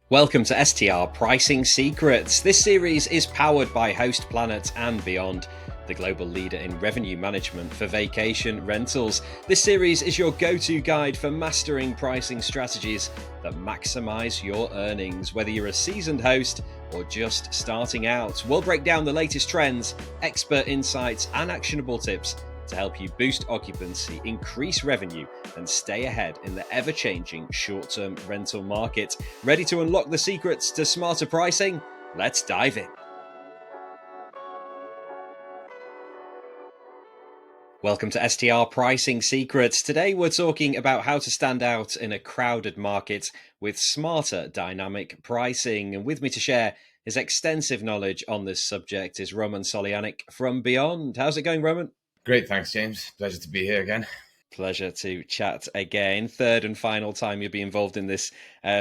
Welcome to STR Pricing Secrets. This series is powered by Host Planet and Beyond, the global leader in revenue management for vacation rentals. This series is your go-to guide for mastering pricing strategies that maximize your earnings. Whether you're a seasoned host or just starting out, we'll break down the latest trends, expert insights, and actionable tips to help you boost occupancy, increase revenue, and stay ahead in the ever-changing short-term rental market. Ready to unlock the secrets to smarter pricing? Let's dive in. Welcome to STR Pricing Secrets. Today we're talking about how to stand out in a crowded market with smarter dynamic pricing. And with me to share his extensive knowledge on this subject is Solyanyk from Beyond. How's it going, Roman? Great, thanks, James. Pleasure to be here again. Pleasure to chat again. Third and final time you'll be involved in this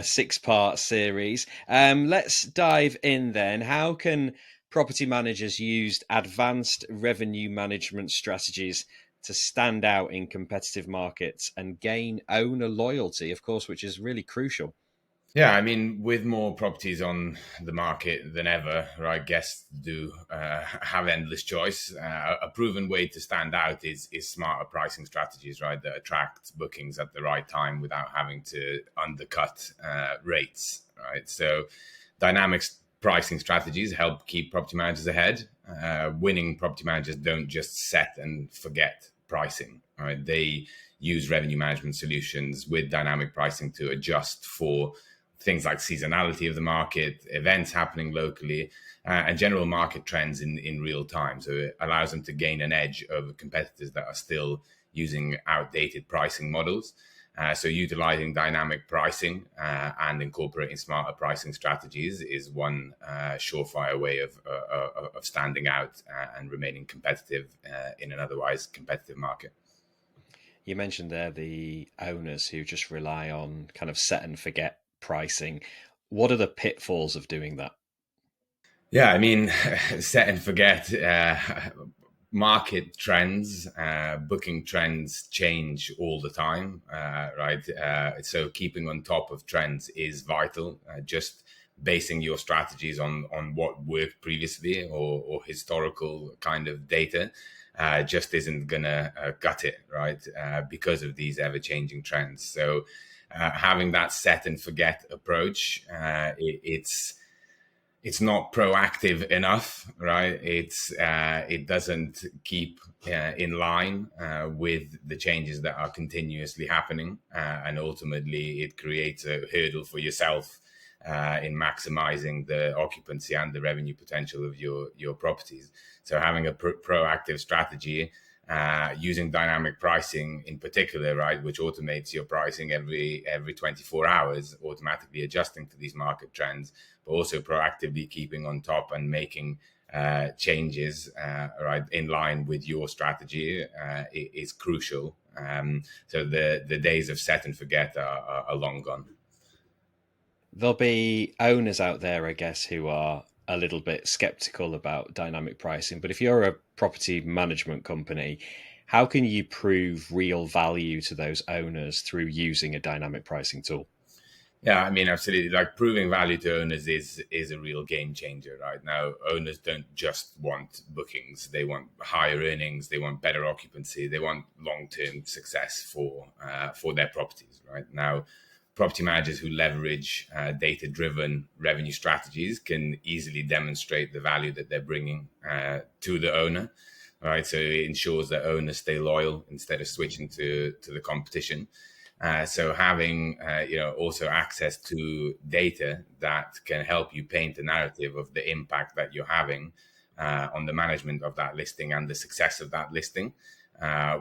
six-part series. Let's dive in then. How can property managers use advanced revenue management strategies to stand out in competitive markets and gain owner loyalty, of course, which is really crucial? Yeah, I mean, with more properties on the market than ever, right, guests do have endless choice. A proven way to stand out is smarter pricing strategies, right, that attract bookings at the right time without having to undercut rates, right? So dynamic pricing strategies help keep property managers ahead. Winning property managers don't just set and forget pricing, right? They use revenue management solutions with dynamic pricing to adjust for things like seasonality of the market, events happening locally, and general market trends in real time. So it allows them to gain an edge over competitors that are still using outdated pricing models. So utilizing dynamic pricing and incorporating smarter pricing strategies is one surefire way of standing out and remaining competitive in an otherwise competitive market. You mentioned there the owners who just rely on kind of set and forget pricing. What are the pitfalls of doing that? Yeah, I mean, set and forget. Market trends, booking trends change all the time, right? So keeping on top of trends is vital. Just basing your strategies on what worked previously or historical kind of data just isn't gonna cut it, right? Because of these ever-changing trends. So having that set and forget approach, it's not proactive enough, right? It doesn't keep in line with the changes that are continuously happening, and ultimately it creates a hurdle for yourself in maximizing the occupancy and the revenue potential of your properties. So having a proactive strategy, using dynamic pricing in particular, right, which automates your pricing every 24 hours, automatically adjusting to these market trends, but also proactively keeping on top and making changes right in line with your strategy is crucial. So the days of set and forget are long gone. There'll be owners out there, I guess, who are a little bit skeptical about dynamic pricing. But if you're a property management company, how can you prove real value to those owners through using a dynamic pricing tool? Yeah, I mean, absolutely. Like proving value to owners is a real game changer, right? Now, owners don't just want bookings; they want higher earnings, they want better occupancy, they want long-term success for their properties, right? Now, property managers who leverage data-driven revenue strategies can easily demonstrate the value that they're bringing to the owner, right? So it ensures that owners stay loyal instead of switching to the competition. So having also access to data that can help you paint a narrative of the impact that you're having on the management of that listing and the success of that listing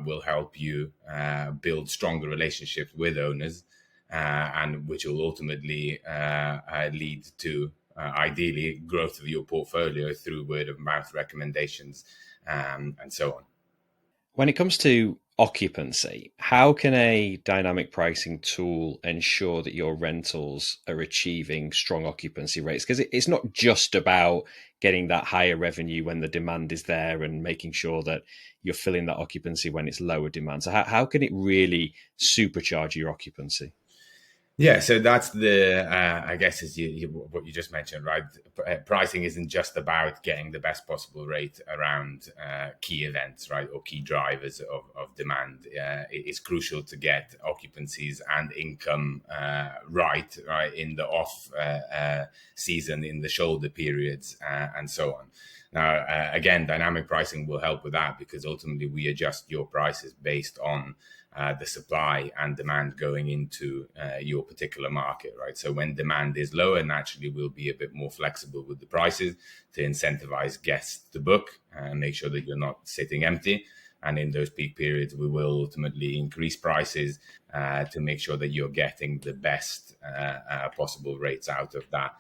will help you build stronger relationships with owners, and which will ultimately lead to ideally growth of your portfolio through word of mouth recommendations and so on. When it comes to occupancy, how can a dynamic pricing tool ensure that your rentals are achieving strong occupancy rates? Because it's not just about getting that higher revenue when the demand is there and making sure that you're filling that occupancy when it's lower demand. So how can it really supercharge your occupancy? Yeah, so that's the I guess is what you just mentioned, right? Pricing isn't just about getting the best possible rate around key events, right, or key drivers of demand. It's crucial to get occupancies and income right, in the off season, in the shoulder periods, and so on. Now, again, dynamic pricing will help with that because ultimately we adjust your prices based on the supply and demand going into your particular market, right? So when demand is lower, naturally we'll be a bit more flexible with the prices to incentivize guests to book and make sure that you're not sitting empty. And in those peak periods, we will ultimately increase prices to make sure that you're getting the best possible rates out of that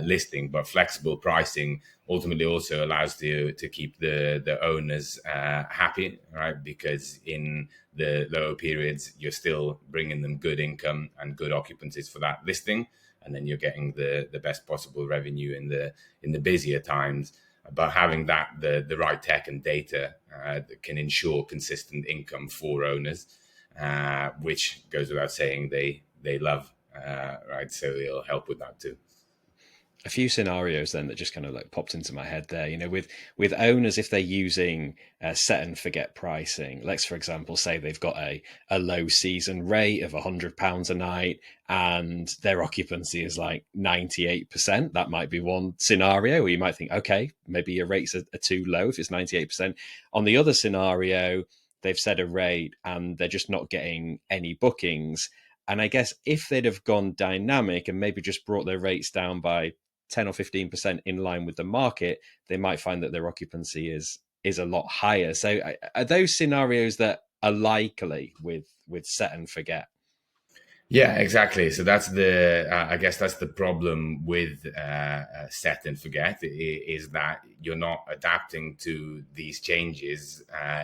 listing. But flexible pricing ultimately also allows you to keep the owners happy, right? Because in the lower periods, you're still bringing them good income and good occupancies for that listing, and then you're getting the best possible revenue in the busier times. But having the right tech and data that can ensure consistent income for owners, which goes without saying they love, right? So it'll help with that too. A few scenarios then that just kind of like popped into my head there, with owners, if they're using set and forget pricing. Let's, for example, say they've got a low season rate of £100 a night and their occupancy is like 98%. That might be one scenario where you might think, okay, maybe your rates are too low if it's 98%. On the other scenario, they've set a rate and they're just not getting any bookings. And I guess if they'd have gone dynamic and maybe just brought their rates down by 10 or 15% in line with the market, they might find that their occupancy is a lot higher. So are those scenarios that are likely with set and forget? Yeah, exactly. So that's I guess that's the problem with set and forget is that you're not adapting to these changes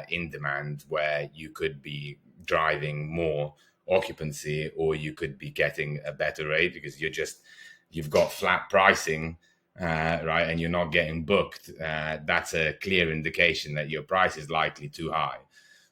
in demand where you could be driving more occupancy or you could be getting a better rate because you've got flat pricing, right, and you're not getting booked. That's a clear indication that your price is likely too high.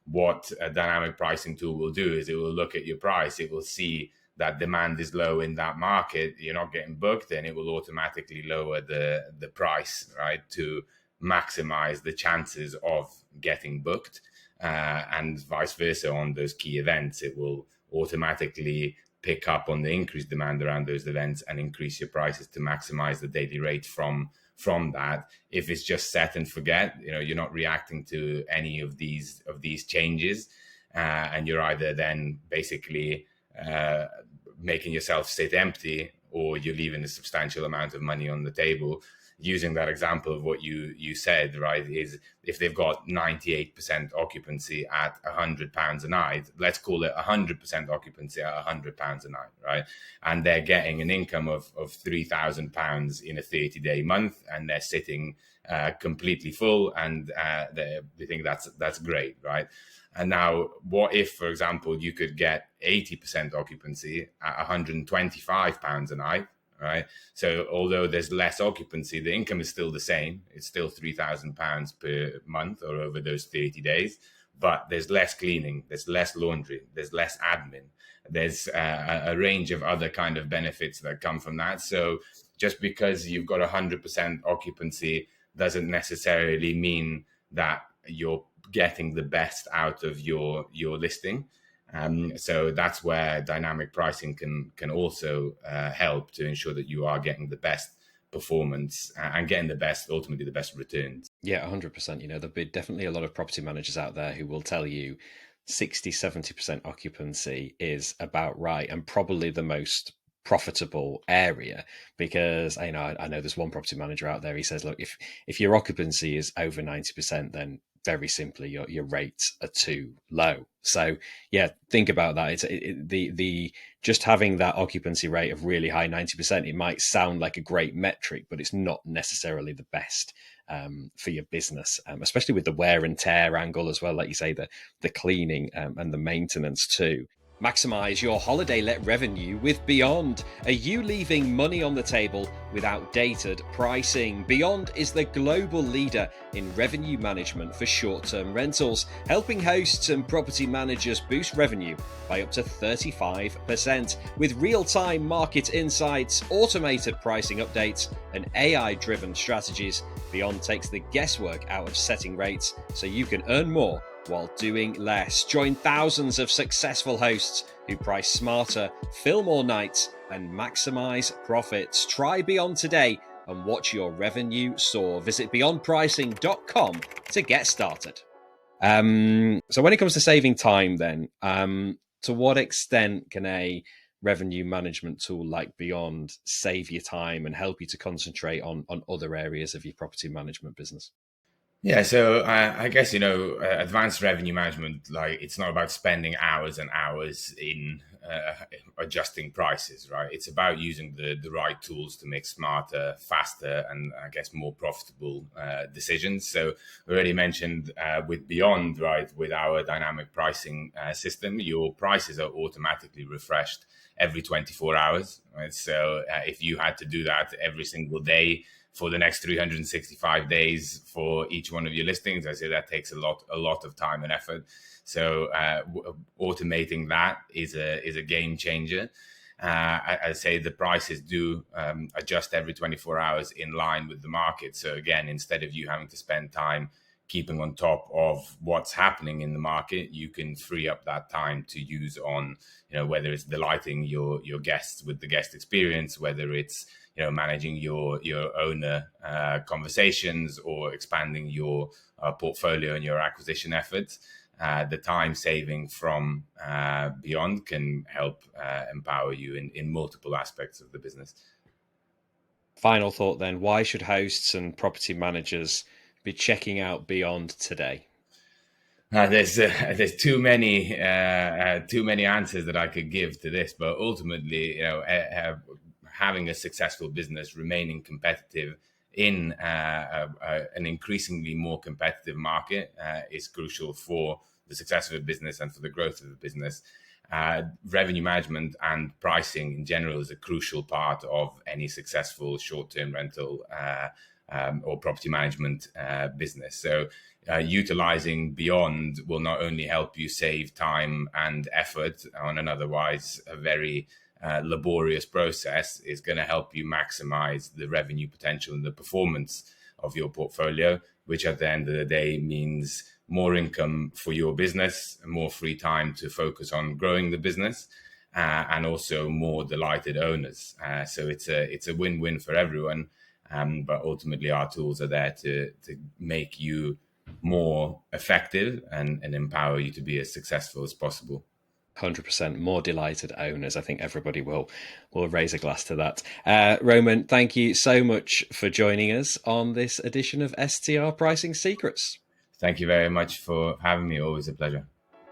What a dynamic pricing tool will do is it will look at your price, it will see that demand is low in that market, you're not getting booked, and it will automatically lower the price, right, to maximize the chances of getting booked. And vice versa on those key events, it will automatically pick up on the increased demand around those events and increase your prices to maximize the daily rate from that. If it's just set and forget, you're not reacting to any of these changes, and you're either then basically making yourself sit empty or you're leaving a substantial amount of money on the table. Using that example of what you said, right, is if they've got 98% occupancy at £100 a night, let's call it 100% occupancy at £100 a night, right, and they're getting an income of £3,000 in a 30-day month, and they're sitting completely full, and they think that's great, right? And now, what if, for example, you could get 80% occupancy at £125 a night, right? So although there's less occupancy, the income is still the same. It's still £3,000 per month or over those 30 days, but there's less cleaning, there's less laundry, there's less admin. There's a range of other kind of benefits that come from that. So just because you've got 100% occupancy doesn't necessarily mean that you're getting the best out of your listing. So that's where dynamic pricing can also help to ensure that you are getting the best performance and getting ultimately the best returns. Yeah, 100%. There'll be definitely a lot of property managers out there who will tell you 60-70% occupancy is about right and probably the most profitable area, because I know there's one property manager out there. He says, look, if your occupancy is over 90%, then very simply your rates are too low. So yeah, think about that. The just having that occupancy rate of really high 90%, it might sound like a great metric, but it's not necessarily the best for your business, especially with the wear and tear angle as well, like you say, the cleaning and the maintenance too. Maximise your holiday-let revenue with Beyond. Are you leaving money on the table with outdated pricing? Beyond is the global leader in revenue management for short-term rentals, helping hosts and property managers boost revenue by up to 35%. With real-time market insights, automated pricing updates, and AI-driven strategies, Beyond takes the guesswork out of setting rates so you can earn more while doing less. Join thousands of successful hosts who price smarter, fill more nights, and maximize profits. Try Beyond today and watch your revenue soar. Visit beyondpricing.com to get started. So when it comes to saving time then, to what extent can a revenue management tool like Beyond save you time and help you to concentrate on other areas of your property management business? Yeah, so I guess, advanced revenue management, like it's not about spending hours and hours in adjusting prices, right? It's about using the right tools to make smarter, faster, and I guess more profitable decisions. So we already mentioned with Beyond, right, with our dynamic pricing system, your prices are automatically refreshed every 24 hours, right? So if you had to do that every single day, for the next 365 days for each one of your listings, I say that takes a lot of time and effort. So automating that is a game changer. I say the prices do adjust every 24 hours in line with the market. So again, instead of you having to spend time keeping on top of what's happening in the market, you can free up that time to use on, whether it's delighting your guests with the guest experience, whether it's managing your owner conversations or expanding your portfolio and your acquisition efforts. The time saving from Beyond can help empower you in multiple aspects of the business. Final thought then, why should hosts and property managers be checking out Beyond today? There's too many answers that I could give to this, but ultimately, having a successful business, remaining competitive in an increasingly more competitive market is crucial for the success of a business and for the growth of the business. Revenue management and pricing in general is a crucial part of any successful short-term rental or property management business. So utilizing Beyond will not only help you save time and effort on an otherwise a very laborious process, is going to help you maximize the revenue potential and the performance of your portfolio, which at the end of the day means more income for your business, more free time to focus on growing the business, and also more delighted owners. So it's a win-win for everyone. But ultimately, our tools are there to make you more effective and empower you to be as successful as possible. 100% more delighted owners. I think everybody will raise a glass to that. Roman, thank you so much for joining us on this edition of STR Pricing Secrets. Thank you very much for having me. Always a pleasure.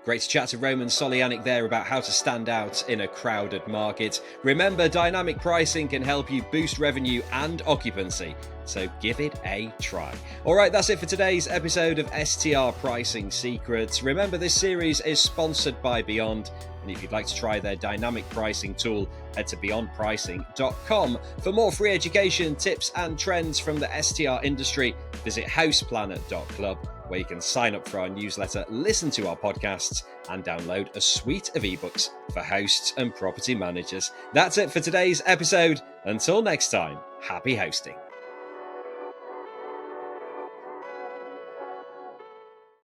Great to chat to Roman Solyanyk there about how to stand out in a crowded market. Remember, dynamic pricing can help you boost revenue and occupancy, so give it a try. All right, that's it for today's episode of STR Pricing Secrets. Remember, this series is sponsored by Beyond, and if you'd like to try their dynamic pricing tool, head to beyondpricing.com. For more free education, tips, and trends from the STR industry, visit houseplanet.club, where you can sign up for our newsletter, listen to our podcasts, and download a suite of ebooks for hosts and property managers. That's it for today's episode. Until next time, happy hosting.